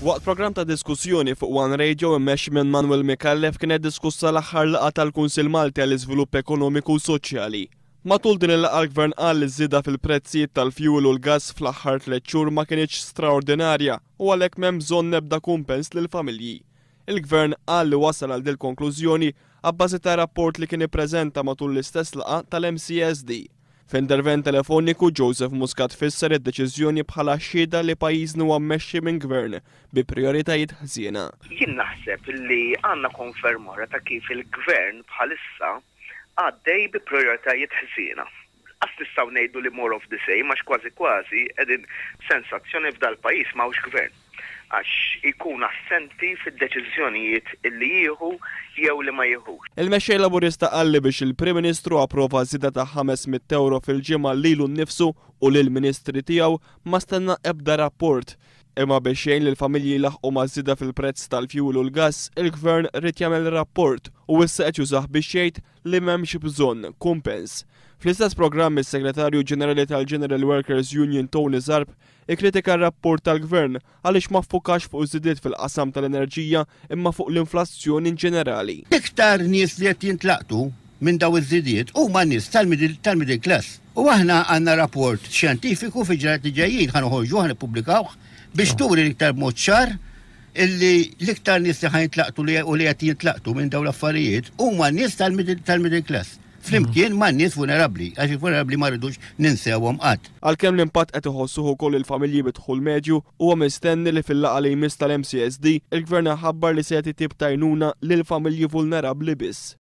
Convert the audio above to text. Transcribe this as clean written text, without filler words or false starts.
Waqt programm ta' diskussjoni fuq One Radio immexxi minn Manuel Mikallef kienet diskussa l-aħħar laqgħa tal-Kunsill Malti għall-Iżvilupp Ekonomiku u Soċjali. Matul din il-laqgħa l-Gvern qal li ż-żieda fil-prezzijiet tal-fuel u l-gass fl-aħħar 3 xhur ma kienx straordinarja u għalhekk m'hemm bżonn nebda kumpens lill-familji. Il-Gvern qal li wasal għal din konklużjoni abbażi ta' rapport li kien ippreżenta matul l-istess laqgħa tal-MCSD. F'intervent telefoniku Joseph Muscat fisser id-deċiżjoni bħala xhieda li pajjiżna huwa mmexxi minn Gvern bi prijoritajiet ħżiena. Jien naħseb li għandna konferma ta' kif il-Gvern bħalissa għaddej bi prijoritajiet ħżiena. Għas nistgħu ngħidu li more of the same għax kważi qegħdin sensazzjoni f'dal pajjiż m'hawnx Gvern. Għax ikun assenti fid-deċiżjonijiet illi jieħu jew li ma jieħux. Il-Mexxej Laburista qal li biex il-Prim Ministru approva żieda ta' 500 euro fil-ġimgħa lilu nnifsu u lill-Ministri tiegħu ma stenna ebda rapport. Imma biex jgħin li l-familji laħqu ma' żieda fil-prezz tal-fuel u l-gass, il-Gvern rid jagħmel rapport u issa qed jużah biex jgħid li m'hemmx bżonn kumpens. Fl-istess programm is-Segretarju Ġenerali tal-General Workers Union Tony Zarb ikkritika r-rapport tal-Gvern għaliex ma ffukax fuq żidiet fil-qasam tal-enerġija imma fuq l-inflazzjoni ġenerali. Iktar nies li qed jintlaqtu minn daw iż-żidiet huma nies tal-middle class. U aħna għandna rapport xjentifiku fi ġranet ġejjin ħanoħorġu ħanippubblikaw biex turi l-iktar mod ċar illi l-iktar nies li ħajintlaqtu u li qed jintlaqtu minn dawn l-affarijiet huma nies tal-middle class. Flimkien ma' nies vulnerabbli, għax il-vulnerabbli ma rridux ninsewhom qatt. Għalkemm l-impatt qed iħossuh ukoll il-familji bidħul medju huwa mistenni li fil-laqgħa li jmiss tal-MCSD il-Gvern ħabbar li se jagħti tip ta' għajnuna lil familji vulnerabbli biss.